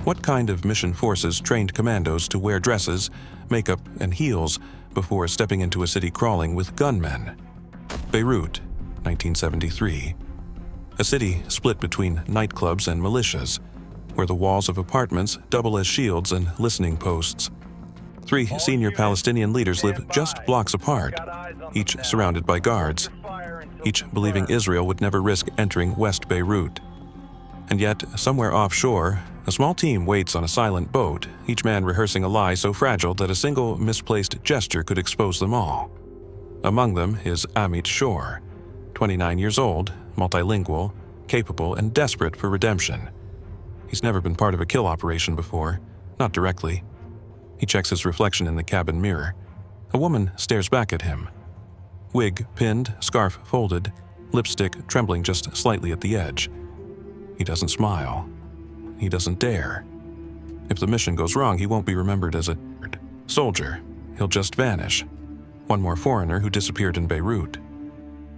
What kind of mission forces trained commandos to wear dresses, makeup, and heels before stepping into a city crawling with gunmen? Beirut, 1973. A city split between nightclubs and militias, where the walls of apartments double as shields and listening posts. 3 senior Palestinian leaders live just blocks apart, each surrounded by guards, each believing Israel would never risk entering West Beirut. And yet, somewhere offshore, a small team waits on a silent boat, each man rehearsing a lie so fragile that a single misplaced gesture could expose them all. Among them is Amit Shor, 29 years old, multilingual, capable, and desperate for redemption. He's never been part of a kill operation before, not directly. He checks his reflection in the cabin mirror. A woman stares back at him. Wig pinned, scarf folded, lipstick trembling just slightly at the edge. He doesn't smile. He doesn't dare. If the mission goes wrong, he won't be remembered as a soldier. He'll just vanish. One more foreigner who disappeared in Beirut.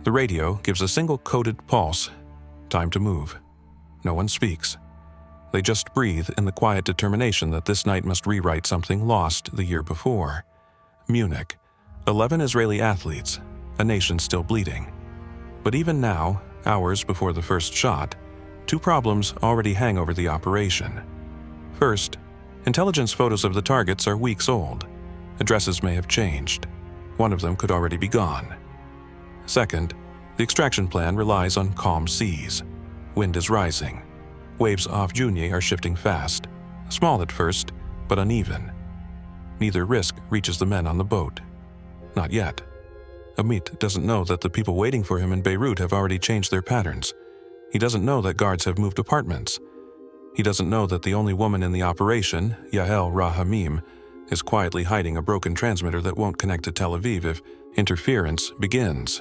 The radio gives a single coded pulse. Time to move. No one speaks. They just breathe in the quiet determination that this night must rewrite something lost the year before. Munich. 11 Israeli athletes, a nation still bleeding. But even now, hours before the first shot, 2 problems already hang over the operation. First, intelligence photos of the targets are weeks old. Addresses may have changed. One of them could already be gone. Second, the extraction plan relies on calm seas. Wind is rising. Waves off Junye are shifting fast, small at first, but uneven. Neither risk reaches the men on the boat. Not yet. Amit doesn't know that the people waiting for him in Beirut have already changed their patterns. He doesn't know that guards have moved apartments. He doesn't know that the only woman in the operation, Yael Rahamim, is quietly hiding a broken transmitter that won't connect to Tel Aviv if interference begins.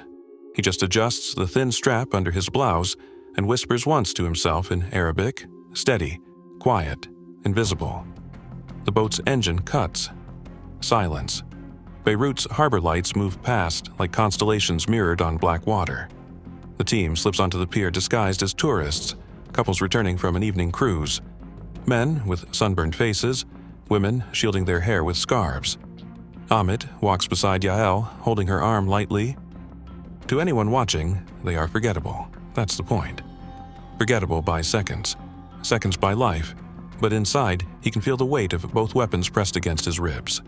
He just adjusts the thin strap under his blouse and whispers once to himself in Arabic, steady, quiet, invisible. The boat's engine cuts. Silence. Beirut's harbor lights move past like constellations mirrored on black water. The team slips onto the pier disguised as tourists, couples returning from an evening cruise. Men with sunburned faces, women shielding their hair with scarves. Amit walks beside Yael, holding her arm lightly. To anyone watching, they are forgettable. That's the point. Forgettable by seconds. Seconds by life. But inside, he can feel the weight of both weapons pressed against his ribs.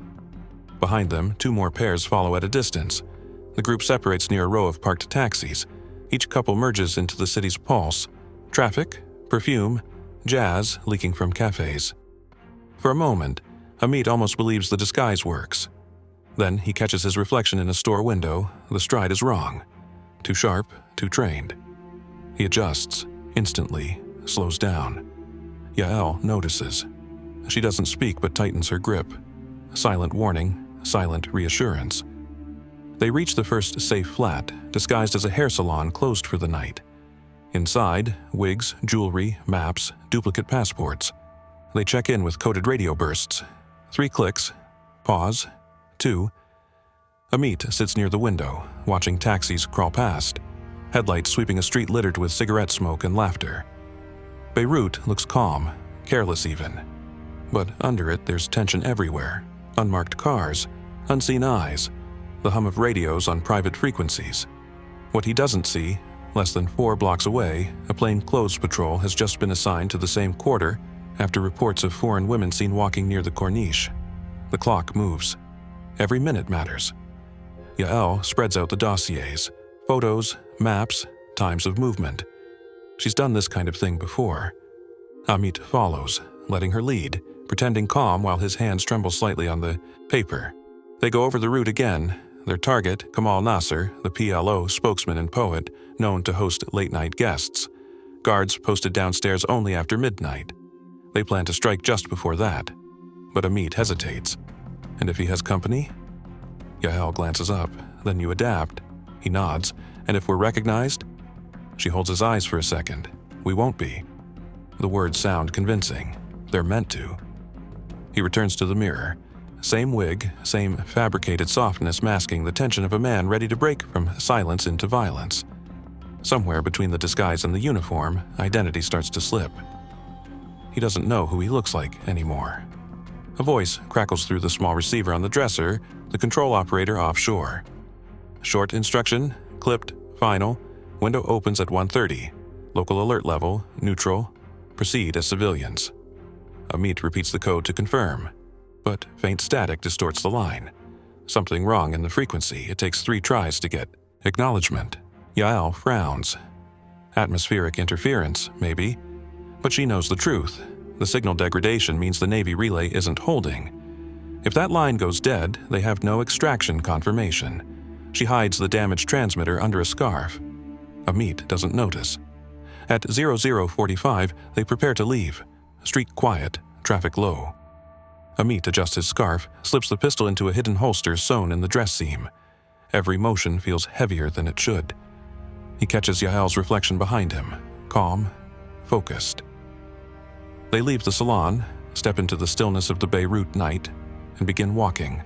Behind them, 2 more pairs follow at a distance. The group separates near a row of parked taxis. Each couple merges into the city's pulse. Traffic, perfume, jazz leaking from cafes. For a moment, Amit almost believes the disguise works. Then he catches his reflection in a store window. The stride is wrong. Too sharp, too trained. He adjusts, instantly, slows down. Yael notices. She doesn't speak but tightens her grip. Silent warning, silent reassurance. They reach the first safe flat, disguised as a hair salon closed for the night. Inside, wigs, jewelry, maps, duplicate passports. They check in with coded radio bursts. 3 clicks. Pause. 2. Amit sits near the window, watching taxis crawl past, headlights sweeping a street littered with cigarette smoke and laughter. Beirut looks calm, careless even. But under it, there's tension everywhere. Unmarked cars, unseen eyes, the hum of radios on private frequencies. What he doesn't see, less than 4 blocks away, a plainclothes patrol has just been assigned to the same quarter after reports of foreign women seen walking near the corniche. The clock moves. Every minute matters. Yael spreads out the dossiers, photos, maps, times of movement. She's done this kind of thing before. Amit follows, letting her lead, pretending calm while his hands tremble slightly on the paper. They go over the route again. Their target, Kamal Nasser, the PLO spokesman and poet, known to host late-night guests. Guards posted downstairs only after midnight. They plan to strike just before that. But Amit hesitates. And if he has company? Yael glances up. Then you adapt. He nods. And if we're recognized? She holds his eyes for a second. We won't be. The words sound convincing. They're meant to. He returns to the mirror. Same wig, same fabricated softness masking the tension of a man ready to break from silence into violence. Somewhere between the disguise and the uniform, identity starts to slip. he doesn't know who he looks like anymore. A voice crackles through the small receiver on the dresser, the control operator offshore. Short instruction, clipped, final, window opens at 1:30. Local alert level, neutral, proceed as civilians. Amit repeats the code to confirm, but faint static distorts the line. Something wrong in the frequency. It takes 3 tries to get acknowledgement. Yael frowns. Atmospheric interference, maybe, but she knows the truth. The signal degradation means the Navy relay isn't holding. If that line goes dead, they have no extraction confirmation. She hides the damaged transmitter under a scarf. Amit doesn't notice. At 00:45, they prepare to leave. Street quiet, traffic low. Amit adjusts his scarf, slips the pistol into a hidden holster sewn in the dress seam. Every motion feels heavier than it should. He catches Yael's reflection behind him, calm, focused. They leave the salon, step into the stillness of the Beirut night, and begin walking.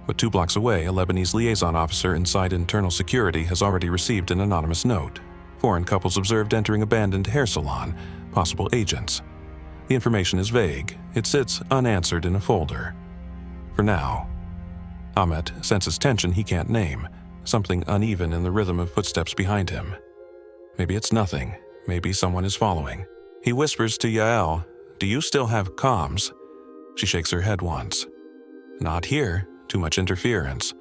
But 2 blocks away, a Lebanese liaison officer inside internal security has already received an anonymous note. Foreign couples observed entering abandoned hair salon, possible agents. The information is vague. It sits unanswered in a folder. For now. Ahmet senses tension he can't name, something uneven in the rhythm of footsteps behind him. Maybe it's nothing. Maybe someone is following. He whispers to Yael, "Do you still have comms?" She shakes her head once. Not here. Too much interference.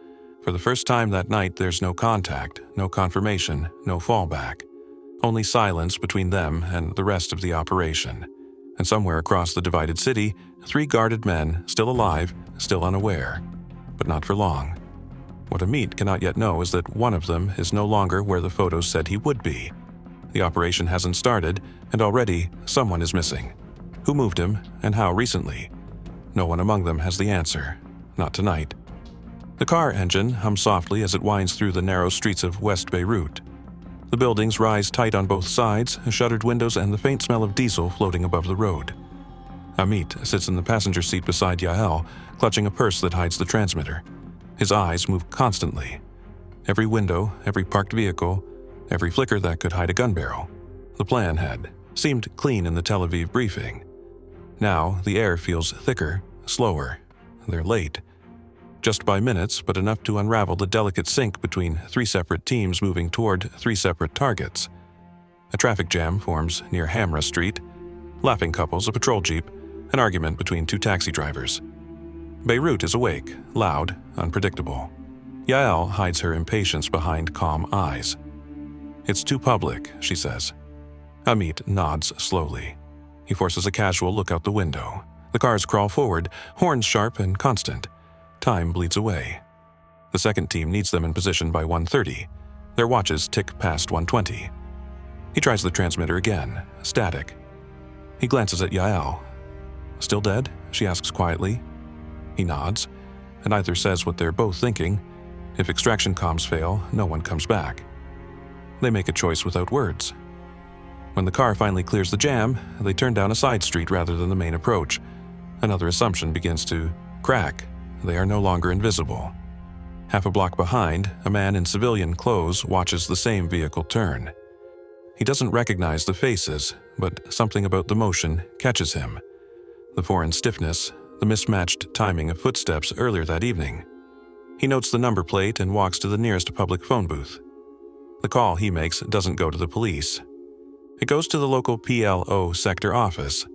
For the first time that night, there's no contact, no confirmation, no fallback. Only silence between them and the rest of the operation. And somewhere across the divided city, 3 guarded men, still alive, still unaware. But not for long. What Amit cannot yet know is that one of them is no longer where the photos said he would be. The operation hasn't started, and already someone is missing. Who moved him, and how recently? No one among them has the answer. Not tonight. The car engine hums softly as it winds through the narrow streets of West Beirut. The buildings rise tight on both sides, shuttered windows and the faint smell of diesel floating above the road. Amit sits in the passenger seat beside Yael, clutching a purse that hides the transmitter. His eyes move constantly. Every window, every parked vehicle, every flicker that could hide a gun barrel. The plan had seemed clean in the Tel Aviv briefing. Now the air feels thicker, slower. They're late. Just by minutes, but enough to unravel the delicate sync between 3 separate teams moving toward 3 separate targets. A traffic jam forms near Hamra Street. Laughing couples, a patrol jeep, an argument between 2 taxi drivers. Beirut is awake, loud, unpredictable. Yael hides her impatience behind calm eyes. "It's too public," she says. Amit nods slowly. He forces a casual look out the window. The cars crawl forward, horns sharp and constant. Time bleeds away. The second team needs them in position by 1:30. Their watches tick past 1:20. He tries the transmitter again, static. He glances at Yael. "Still dead?" she asks quietly. He nods, and either says what they're both thinking. If extraction comms fail, no one comes back. They make a choice without words. When the car finally clears the jam, they turn down a side street rather than the main approach. Another assumption begins to crack. They are no longer invisible. Half a block behind, a man in civilian clothes watches the same vehicle turn. He doesn't recognize the faces, but something about the motion catches him. The foreign stiffness, the mismatched timing of footsteps earlier that evening. He notes the number plate and walks to the nearest public phone booth. The call he makes doesn't go to the police. It goes to the local PLO sector office.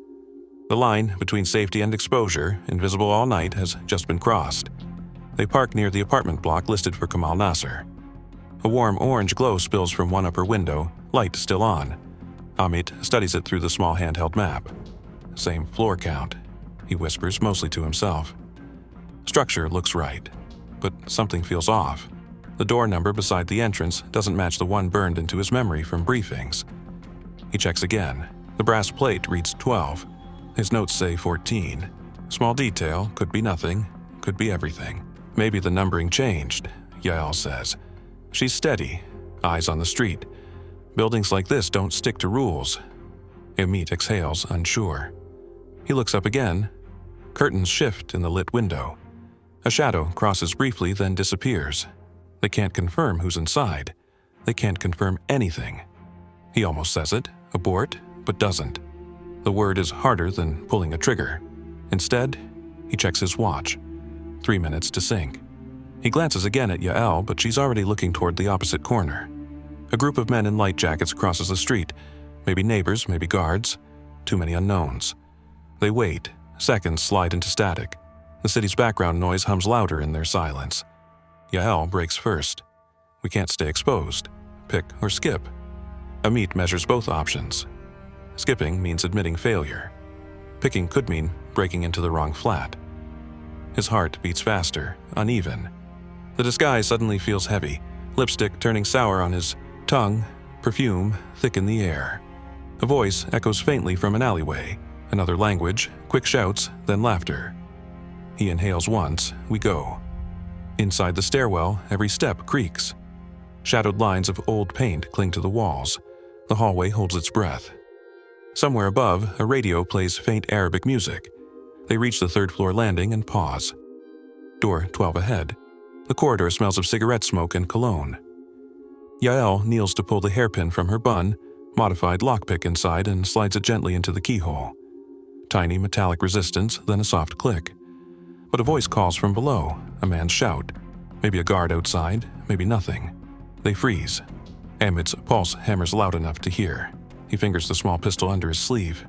The line between safety and exposure, invisible all night, has just been crossed. They park near the apartment block listed for Kamal Nasser. A warm orange glow spills from one upper window, light still on. Amit studies it through the small handheld map. Same floor count, he whispers, mostly to himself. Structure looks right, but something feels off. The door number beside the entrance doesn't match the one burned into his memory from briefings. He checks again. The brass plate reads 12. His notes say 14. Small detail, could be nothing, could be everything. Maybe the numbering changed, Yael says. She's steady, eyes on the street. Buildings like this don't stick to rules. Amit exhales, unsure. He looks up again. Curtains shift in the lit window. A shadow crosses briefly, then disappears. They can't confirm who's inside. They can't confirm anything. He almost says it, abort, but doesn't. The word is harder than pulling a trigger. Instead, he checks his watch. 3 minutes to sync. He glances again at Yael, but she's already looking toward the opposite corner. A group of men in light jackets crosses the street. Maybe neighbors, maybe guards. Too many unknowns. They wait. Seconds slide into static. The city's background noise hums louder in their silence. Yael breaks first. We can't stay exposed. Pick or skip. Amit measures both options. Skipping means admitting failure. Picking could mean breaking into the wrong flat. His heart beats faster, uneven. The disguise suddenly feels heavy, lipstick turning sour on his tongue, perfume thick in the air. A voice echoes faintly from an alleyway. Another language, quick shouts, then laughter. He inhales once, we go. Inside the stairwell, every step creaks. Shadowed lines of old paint cling to the walls. The hallway holds its breath. Somewhere above, a radio plays faint Arabic music. They reach the third-floor landing and pause. Door 12 ahead. The corridor smells of cigarette smoke and cologne. Yael kneels to pull the hairpin from her bun, modified lockpick inside, and slides it gently into the keyhole. Tiny metallic resistance, then a soft click. But a voice calls from below, a man's shout. Maybe a guard outside, maybe nothing. They freeze. Amit's pulse hammers loud enough to hear. He fingers the small pistol under his sleeve.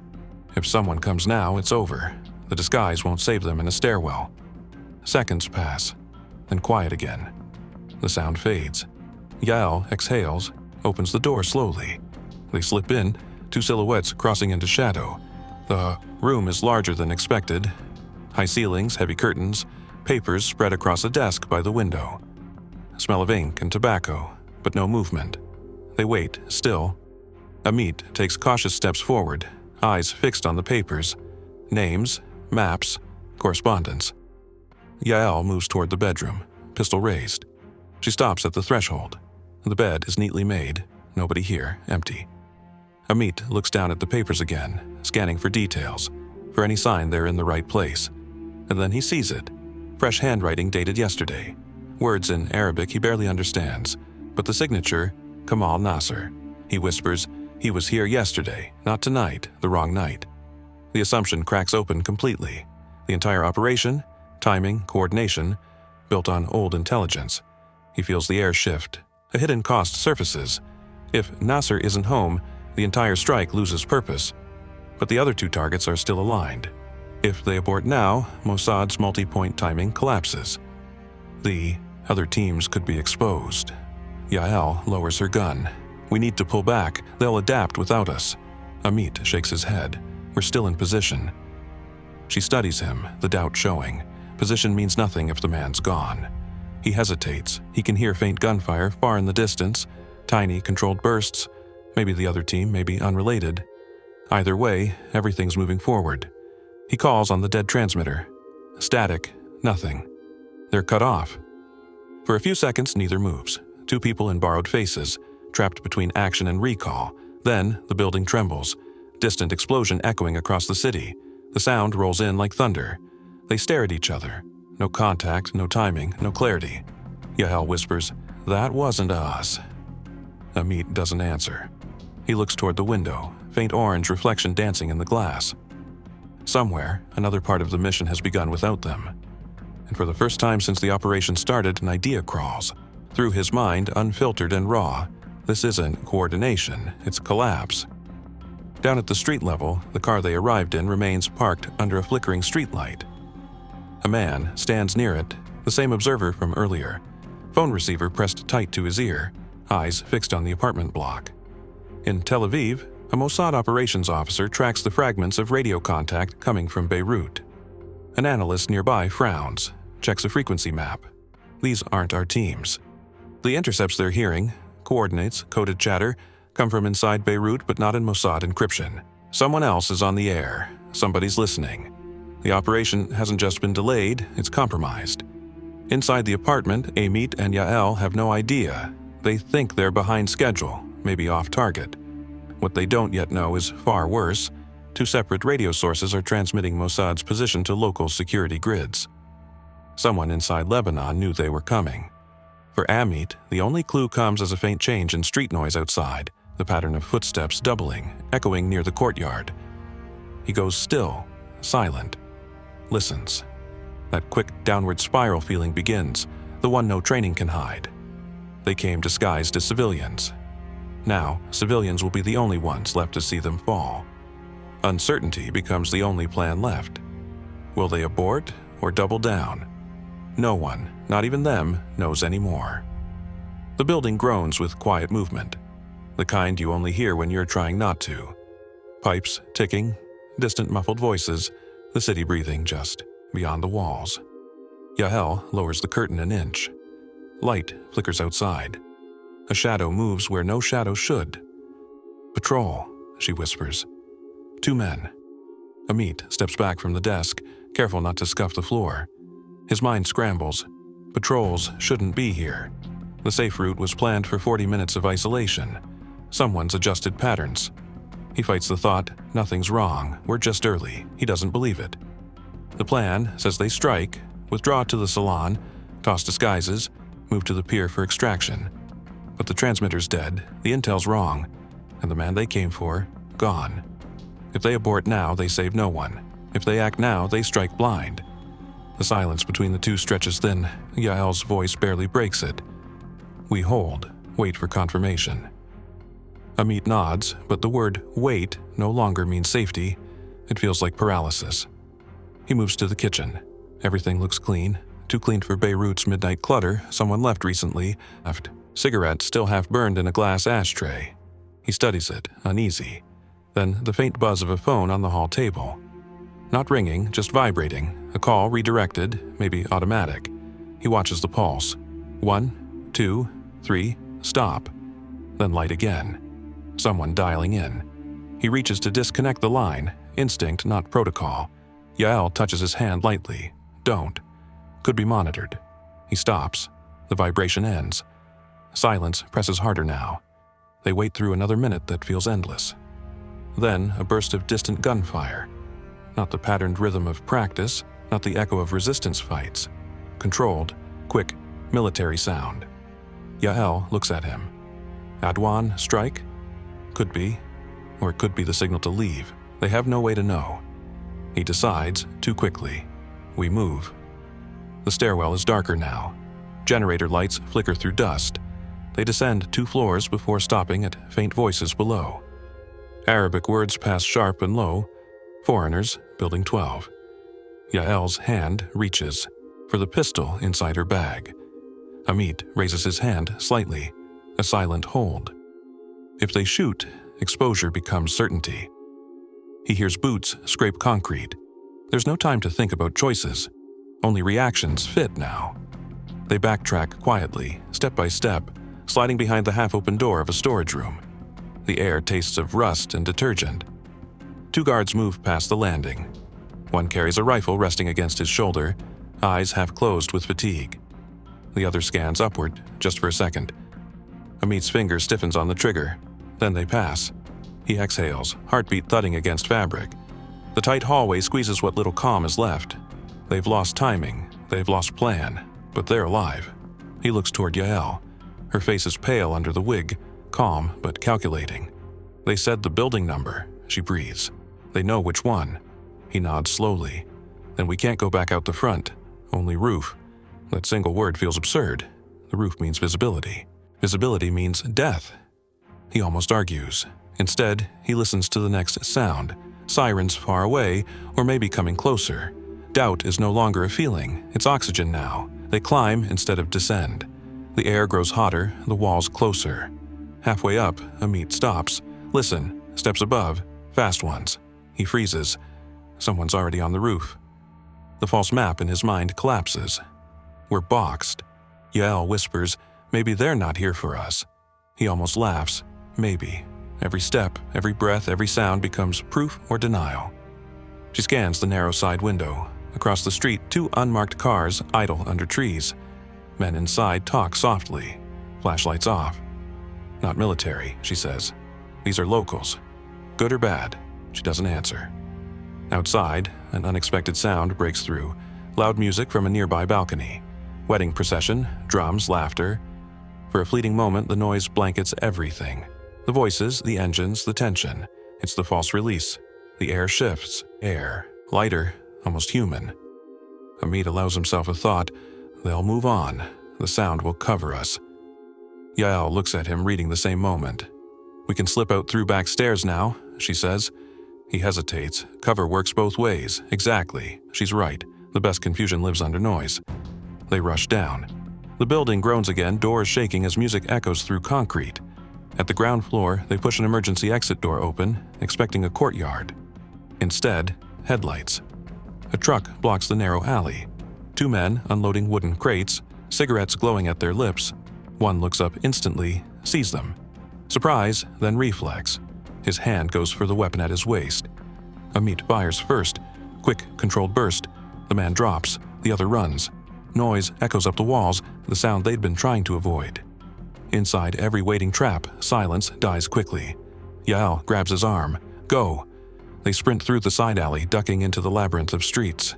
If someone comes now, it's over. The disguise won't save them in a stairwell. Seconds pass, then quiet again. The sound fades. Yael exhales, opens the door slowly. They slip in, two silhouettes crossing into shadow. The room is larger than expected. High ceilings, heavy curtains, papers spread across a desk by the window. Smell of ink and tobacco, but no movement. They wait, still. Amit takes cautious steps forward, eyes fixed on the papers. Names, maps, correspondence. Yael moves toward the bedroom, pistol raised. She stops at the threshold. The bed is neatly made, nobody here, empty. Amit looks down at the papers again, scanning for details, for any sign they're in the right place. And then he sees it. Fresh handwriting dated yesterday. Words in Arabic he barely understands, but the signature, Kamal Nasser. He whispers, he was here yesterday, not tonight, the wrong night. The assumption cracks open completely. The entire operation, timing, coordination, built on old intelligence. He feels the air shift. A hidden cost surfaces. If Nasser isn't home, the entire strike loses purpose. But the other two targets are still aligned. If they abort now, Mossad's multi-point timing collapses. The other teams could be exposed. Yael lowers her gun. We need to pull back. They'll adapt without us. Amit shakes his head. We're still in position. She studies him, the doubt showing. Position means nothing if the man's gone. He hesitates. He can hear faint gunfire far in the distance, tiny controlled bursts. Maybe the other team, maybe unrelated. Either way, everything's moving forward. He calls on the dead transmitter. Static, nothing. They're cut off. For a few seconds, neither moves. Two people in borrowed faces, trapped between action and recall. Then, the building trembles. Distant explosion echoing across the city. The sound rolls in like thunder. They stare at each other. No contact, no timing, no clarity. Yael whispers, "That wasn't us." Amit doesn't answer. He looks toward the window, faint orange reflection dancing in the glass. Somewhere, another part of the mission has begun without them. And for the first time since the operation started, an idea crawls. Through his mind, unfiltered and raw. This isn't coordination, it's collapse. Down at the street level, the car they arrived in remains parked under a flickering streetlight. A man stands near it, the same observer from earlier. Phone receiver pressed tight to his ear, eyes fixed on the apartment block. In Tel Aviv, a Mossad operations officer tracks the fragments of radio contact coming from Beirut. An analyst nearby frowns, checks a frequency map. These aren't our teams. The intercepts they're hearing, coordinates, coded chatter, come from inside Beirut but not in Mossad encryption. Someone else is on the air. Somebody's listening. The operation hasn't just been delayed, it's compromised. Inside the apartment, Amit and Yael have no idea. They think they're behind schedule, maybe off target. What they don't yet know is far worse. Two separate radio sources are transmitting Mossad's position to local security grids. Someone inside Lebanon knew they were coming. For Amit, the only clue comes as a faint change in street noise outside, the pattern of footsteps doubling, echoing near the courtyard. He goes still, silent, listens. That quick downward spiral feeling begins, the one no training can hide. They came disguised as civilians. Now, civilians will be the only ones left to see them fall. Uncertainty becomes the only plan left. Will they abort or double down? No one, not even them, knows anymore. The building groans with quiet movement, the kind you only hear when you're trying not to. Pipes ticking, distant muffled voices, the city breathing just beyond the walls. Yael lowers the curtain an inch. Light flickers outside. A shadow moves where no shadow should. "Patrol," she whispers. 2 men. Amit steps back from the desk, careful not to scuff the floor. His mind scrambles. Patrols shouldn't be here. The safe route was planned for 40 minutes of isolation. Someone's adjusted patterns. He fights the thought, nothing's wrong, we're just early. He doesn't believe it. The plan says they strike, withdraw to the salon, toss disguises, move to the pier for extraction. But the transmitter's dead, the intel's wrong, and the man they came for, gone. If they abort now, they save no one. If they act now, they strike blind. The silence between the two stretches thin. Yael's voice barely breaks it. We hold, wait for confirmation. Amit nods, but the word wait no longer means safety. It feels like paralysis. He moves to the kitchen. Everything looks clean. Too clean for Beirut's midnight clutter. Someone left recently. Cigarette still half burned in a glass ashtray. He studies it, uneasy. Then the faint buzz of a phone on the hall table. Not ringing, just vibrating. A call redirected, maybe automatic. He watches the pulse. 1, 2, 3, stop. Then light again. Someone dialing in. He reaches to disconnect the line. Instinct, not protocol. Yael touches his hand lightly. Don't. Could be monitored. He stops. The vibration ends. Silence presses harder now. They wait through another minute that feels endless. Then a burst of distant gunfire. Not the patterned rhythm of practice, not the echo of resistance fights. Controlled, quick, military sound. Yael looks at him. Adwan strike? Could be. Or it could be the signal to leave. They have no way to know. He decides, too quickly. We move. The stairwell is darker now. Generator lights flicker through dust. They descend 2 floors before stopping at faint voices below. Arabic words pass sharp and low. Foreigners, Building 12. Yael's hand reaches for the pistol inside her bag. Amit raises his hand slightly, a silent hold. If they shoot, exposure becomes certainty. He hears boots scrape concrete. There's no time to think about choices. Only reactions fit now. They backtrack quietly, step by step, sliding behind the half-open door of a storage room. The air tastes of rust and detergent. 2 guards move past the landing. One carries a rifle resting against his shoulder, eyes half closed with fatigue. The other scans upward, just for a second. Amit's finger stiffens on the trigger. Then they pass. He exhales, heartbeat thudding against fabric. The tight hallway squeezes what little calm is left. They've lost timing, they've lost plan, but they're alive. He looks toward Yael. Her face is pale under the wig, calm but calculating. They said the building number, she breathes. They know which one. He nods slowly. Then we can't go back out the front, only roof. That single word feels absurd. The roof means visibility. Visibility means death. He almost argues. Instead, he listens to the next sound. Sirens far away, or maybe coming closer. Doubt is no longer a feeling, it's oxygen now. They climb instead of descend. The air grows hotter, the walls closer. Halfway up, Amit stops. Listen, steps above, fast ones. He freezes. Someone's already on the roof. The false map in his mind collapses. We're boxed. Yael whispers, maybe they're not here for us. He almost laughs. Maybe. Every step, every breath, every sound becomes proof or denial. She scans the narrow side window. Across the street, 2 unmarked cars idle under trees. Men inside talk softly. Flashlights off. Not military, she says. These are locals. Good or bad? She doesn't answer. Outside, an unexpected sound breaks through. Loud music from a nearby balcony. Wedding procession, drums, laughter. For a fleeting moment, the noise blankets everything. The voices, the engines, the tension. It's the false release. The air shifts. Air. Lighter. Almost human. Amit allows himself a thought. They'll move on. The sound will cover us. Yael looks at him, reading the same moment. We can slip out through back stairs now, she says. He hesitates. Cover works both ways. Exactly. She's right. The best confusion lives under noise. They rush down. The building groans again, doors shaking as music echoes through concrete. At the ground floor, they push an emergency exit door open, expecting a courtyard. Instead, headlights. A truck blocks the narrow alley. 2 men unloading wooden crates, cigarettes glowing at their lips. One looks up instantly, sees them. Surprise, then reflex. His hand goes for the weapon at his waist. Amit fires first. Quick, controlled burst. The man drops. The other runs. Noise echoes up the walls, the sound they'd been trying to avoid. Inside every waiting trap, silence dies quickly. Yael grabs his arm. Go! They sprint through the side alley, ducking into the labyrinth of streets.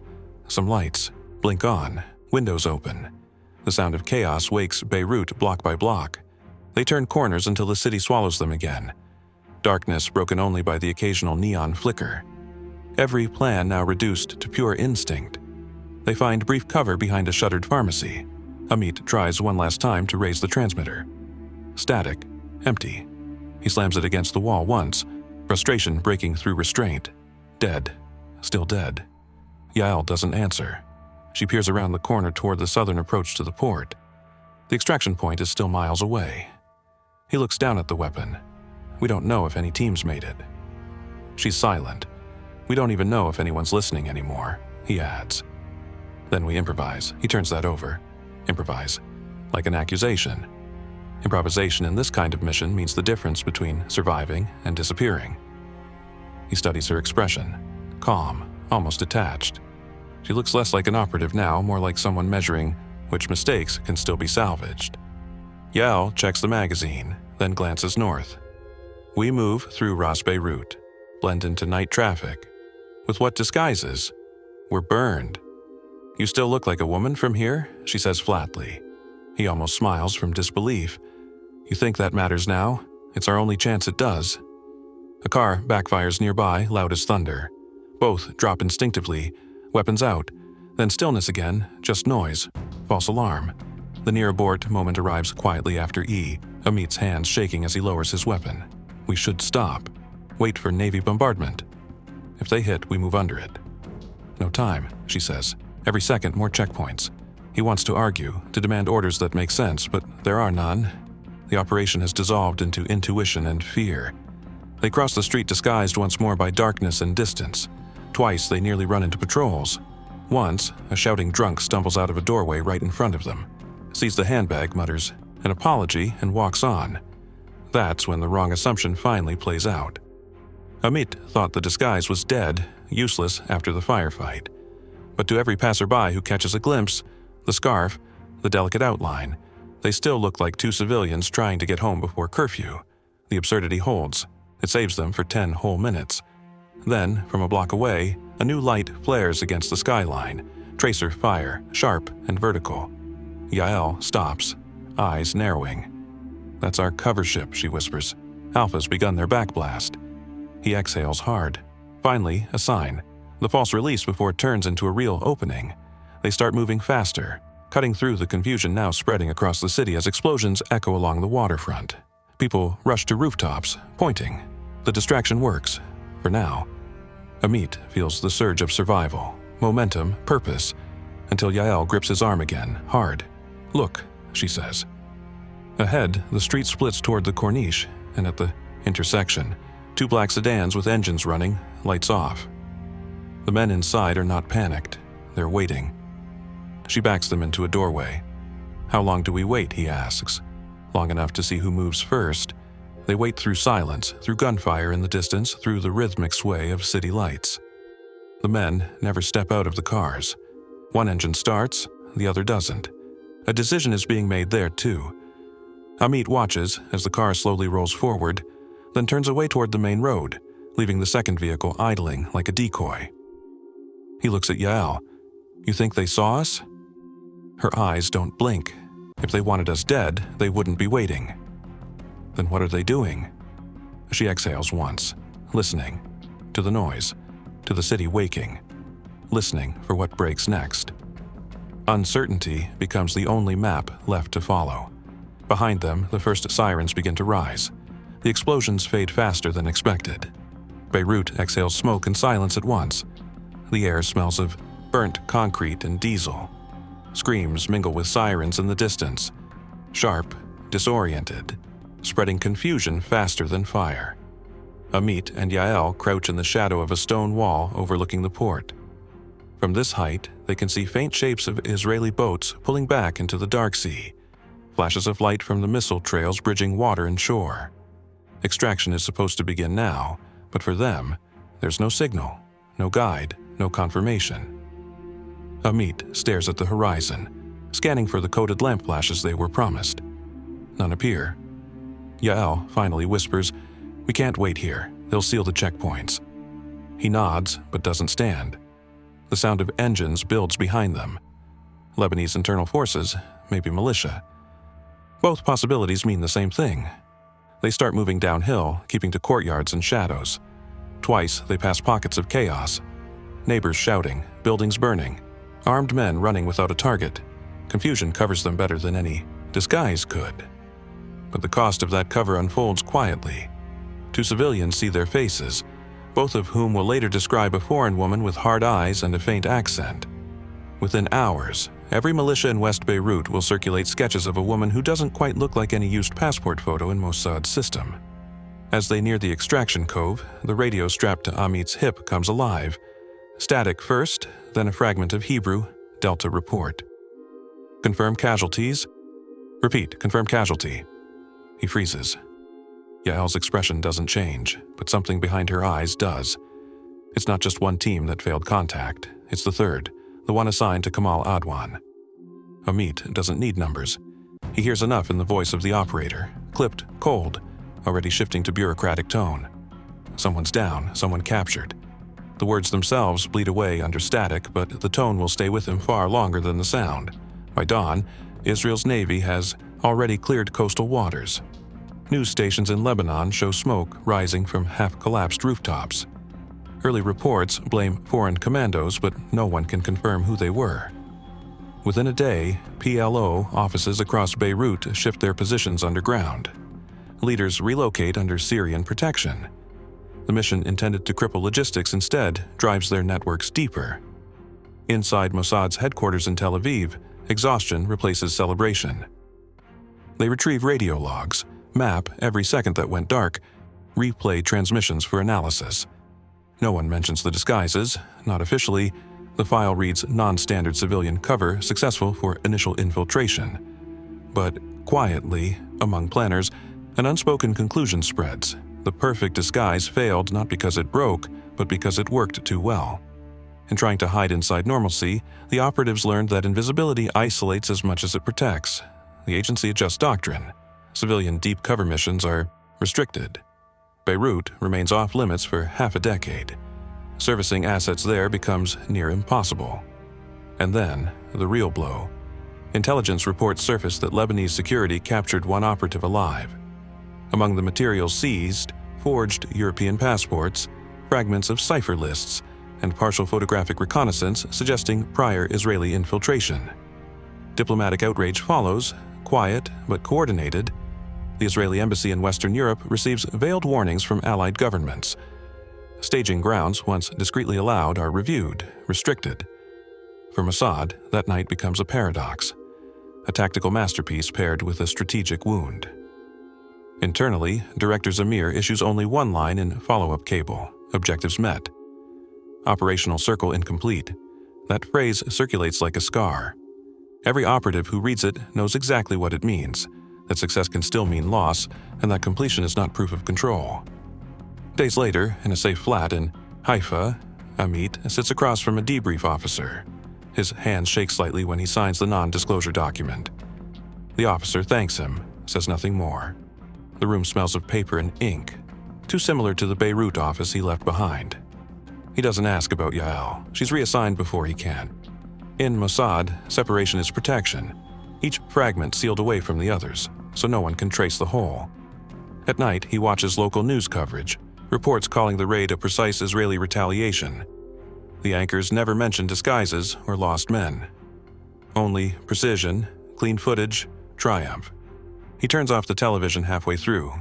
Some lights blink on. Windows open. The sound of chaos wakes Beirut block by block. They turn corners until the city swallows them again. Darkness broken only by the occasional neon flicker. Every plan now reduced to pure instinct. They find brief cover behind a shuttered pharmacy. Amit tries one last time to raise the transmitter. Static. Empty. He slams it against the wall once, frustration breaking through restraint. Dead. Still dead. Yael doesn't answer. She peers around the corner toward the southern approach to the port. The extraction point is still miles away. He looks down at the weapon. We don't know if any teams made it. She's silent. We don't even know if anyone's listening anymore, he adds. Then we improvise. He turns that over. Improvise. Like an accusation. Improvisation in this kind of mission means the difference between surviving and disappearing. He studies her expression. Calm, almost detached. She looks less like an operative now, more like someone measuring which mistakes can still be salvaged. Yael checks the magazine, then glances north. We move through Ras Beirut, blend into night traffic. With what disguises? We're burned. You still look like a woman from here, she says flatly. He almost smiles from disbelief. You think that matters now? It's our only chance it does. A car backfires nearby, loud as thunder. Both drop instinctively, weapons out. Then stillness again, just noise. False alarm. The near abort moment arrives quietly after E, Amit's hands shaking as he lowers his weapon. We should stop. Wait for Navy bombardment. If they hit, we move under it. No time, she says. Every second, more checkpoints. He wants to argue, to demand orders that make sense, but there are none. The operation has dissolved into intuition and fear. They cross the street disguised once more by darkness and distance. Twice they nearly run into patrols. Once, a shouting drunk stumbles out of a doorway right in front of them, sees the handbag, mutters an apology, and walks on. That's when the wrong assumption finally plays out. Amit thought the disguise was dead, useless after the firefight. But to every passerby who catches a glimpse, the scarf, the delicate outline, they still look like 2 civilians trying to get home before curfew. The absurdity holds. It saves them for 10 whole minutes. Then, from a block away, a new light flares against the skyline. Tracer fire, sharp and vertical. Yael stops, eyes narrowing. That's our cover ship, she whispers. Alpha's begun their backblast. He exhales hard. Finally, a sign. The false release before it turns into a real opening. They start moving faster, cutting through the confusion now spreading across the city as explosions echo along the waterfront. People rush to rooftops, pointing. The distraction works, for now. Amit feels the surge of survival, momentum, purpose, until Yael grips his arm again, hard. Look, she says. Ahead, the street splits toward the Corniche, and at the intersection, 2 black sedans with engines running, lights off. The men inside are not panicked. They're waiting. She backs them into a doorway. How long do we wait, he asks. Long enough to see who moves first. They wait through silence, through gunfire in the distance, through the rhythmic sway of city lights. The men never step out of the cars. One engine starts, the other doesn't. A decision is being made there, too. Amit watches as the car slowly rolls forward, then turns away toward the main road, leaving the second vehicle idling like a decoy. He looks at Yael. You think they saw us? Her eyes don't blink. If they wanted us dead, they wouldn't be waiting. Then what are they doing? She exhales once, listening. to the noise, to the city waking, listening for what breaks next. Uncertainty becomes the only map left to follow. Behind them, the first sirens begin to rise. The explosions fade faster than expected. Beirut exhales smoke and silence at once. The air smells of burnt concrete and diesel. Screams mingle with sirens in the distance, sharp, disoriented, spreading confusion faster than fire. Amit and Yael crouch in the shadow of a stone wall overlooking the port. From this height, they can see faint shapes of Israeli boats pulling back into the dark sea, flashes of light from the missile trails bridging water and shore. Extraction is supposed to begin now, but for them, there's no signal, no guide, no confirmation. Amit stares at the horizon, scanning for the coded lamp flashes they were promised. None appear. Yael finally whispers, "We can't wait here. They'll seal the checkpoints." He nods, but doesn't stand. The sound of engines builds behind them. Lebanese internal forces, maybe militia. Both possibilities mean the same thing. They start moving downhill, keeping to courtyards and shadows. Twice, they pass pockets of chaos. Neighbors shouting, buildings burning, armed men running without a target. Confusion covers them better than any disguise could. But the cost of that cover unfolds quietly. Two civilians see their faces, both of whom will later describe a foreign woman with hard eyes and a faint accent. Within hours, every militia in West Beirut will circulate sketches of a woman who doesn't quite look like any used passport photo in Mossad's system. As they near the extraction cove, the radio strapped to Amit's hip comes alive. Static first, then a fragment of Hebrew, Delta report. "Confirm casualties?" "Repeat, confirm casualty." He freezes. Yael's expression doesn't change, but something behind her eyes does. It's not just one team that failed contact, it's the third, the one assigned to Kamal Adwan. Amit doesn't need numbers. He hears enough in the voice of the operator, clipped, cold, already shifting to bureaucratic tone. Someone's down, someone captured. The words themselves bleed away under static, but the tone will stay with him far longer than the sound. By dawn, Israel's Navy has already cleared coastal waters. News stations in Lebanon show smoke rising from half-collapsed rooftops. Early reports blame foreign commandos, but no one can confirm who they were. Within a day, PLO offices across Beirut shift their positions underground. Leaders relocate under Syrian protection. The mission intended to cripple logistics instead drives their networks deeper. Inside Mossad's headquarters in Tel Aviv, exhaustion replaces celebration. They retrieve radio logs, map every second that went dark, replay transmissions for analysis. No one mentions the disguises, not officially. The file reads non-standard civilian cover successful for initial infiltration. But quietly, among planners, an unspoken conclusion spreads. The perfect disguise failed not because it broke, but because it worked too well. In trying to hide inside normalcy, the operatives learned that invisibility isolates as much as it protects. The agency adjusts doctrine. Civilian deep cover missions are restricted. Beirut remains off-limits for half a decade. Servicing assets there becomes near impossible. And then, the real blow. Intelligence reports surfaced that Lebanese security captured one operative alive. Among the materials seized, forged European passports, fragments of cipher lists, and partial photographic reconnaissance suggesting prior Israeli infiltration. Diplomatic outrage follows, quiet but coordinated. The Israeli embassy in Western Europe receives veiled warnings from allied governments. Staging grounds, once discreetly allowed, are reviewed, restricted. For Mossad, that night becomes a paradox, a tactical masterpiece paired with a strategic wound. Internally, Director Zamir issues only one line in follow-up cable, objectives met. Operational circle incomplete. That phrase circulates like a scar. Every operative who reads it knows exactly what it means, that success can still mean loss, and that completion is not proof of control. Days later, in a safe flat in Haifa, Amit sits across from a debrief officer. His hands shake slightly when he signs the non-disclosure document. The officer thanks him, says nothing more. The room smells of paper and ink, too similar to the Beirut office he left behind. He doesn't ask about Yael. She's reassigned before he can. In Mossad, separation is protection, each fragment sealed away from the others, so no one can trace the whole. At night, he watches local news coverage, reports calling the raid a precise Israeli retaliation. The anchors never mention disguises or lost men. Only precision, clean footage, triumph. He turns off the television halfway through.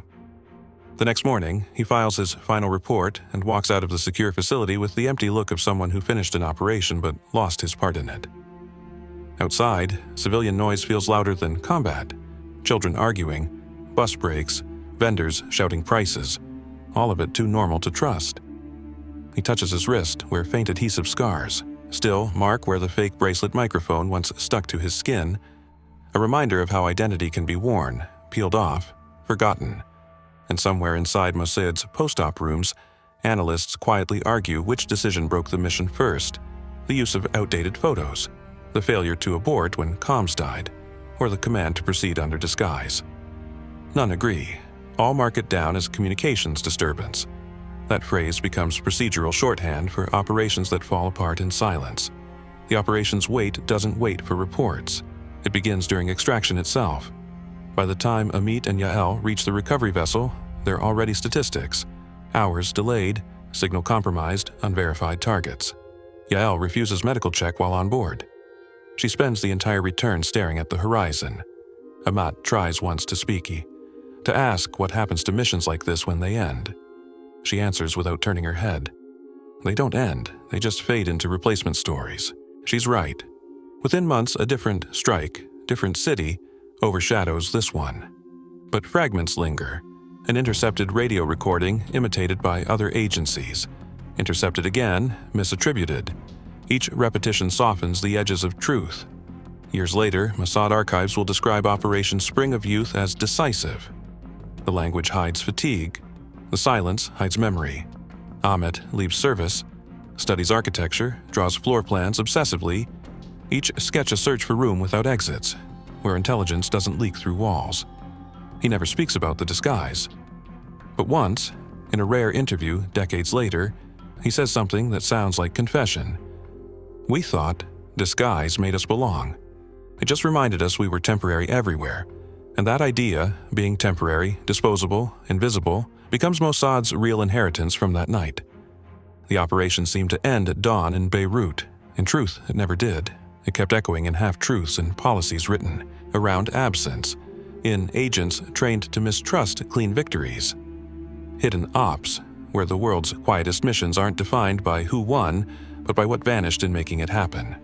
The next morning, he files his final report and walks out of the secure facility with the empty look of someone who finished an operation but lost his part in it. Outside, civilian noise feels louder than combat. Children arguing, bus breaks, vendors shouting prices, all of it too normal to trust. He touches his wrist, where faint adhesive scars still mark where the fake bracelet microphone once stuck to his skin, a reminder of how identity can be worn, peeled off, forgotten. And somewhere inside Mossad's post-op rooms, analysts quietly argue which decision broke the mission first: the use of outdated photos, the failure to abort when comms died, or the command to proceed under disguise. None agree. All mark it down as communications disturbance. That phrase becomes procedural shorthand for operations that fall apart in silence. The operation's wait doesn't wait for reports. It begins during extraction itself. By the time Amit and Yael reach the recovery vessel, they're already statistics. Hours delayed, signal compromised, unverified targets. Yael refuses medical check while on board. She spends the entire return staring at the horizon. Amat tries once to speak, to ask what happens to missions like this when they end. She answers without turning her head. They don't end, they just fade into replacement stories. She's right. Within months, a different strike, different city, overshadows this one. But fragments linger. An intercepted radio recording imitated by other agencies. Intercepted again, misattributed. Each repetition softens the edges of truth. Years later, Mossad archives will describe Operation Spring of Youth as decisive. The language hides fatigue. The silence hides memory. Amit leaves service, studies architecture, draws floor plans obsessively, each sketch a search for room without exits, where intelligence doesn't leak through walls. He never speaks about the disguise. But once, in a rare interview decades later, he says something that sounds like confession. We thought disguise made us belong. It just reminded us we were temporary everywhere. And that idea, being temporary, disposable, invisible, becomes Mossad's real inheritance from that night. The operation seemed to end at dawn in Beirut. In truth, it never did. It kept echoing in half-truths and policies written around absence, in agents trained to mistrust clean victories. Hidden ops, where the world's quietest missions aren't defined by who won, but by what vanished in making it happen.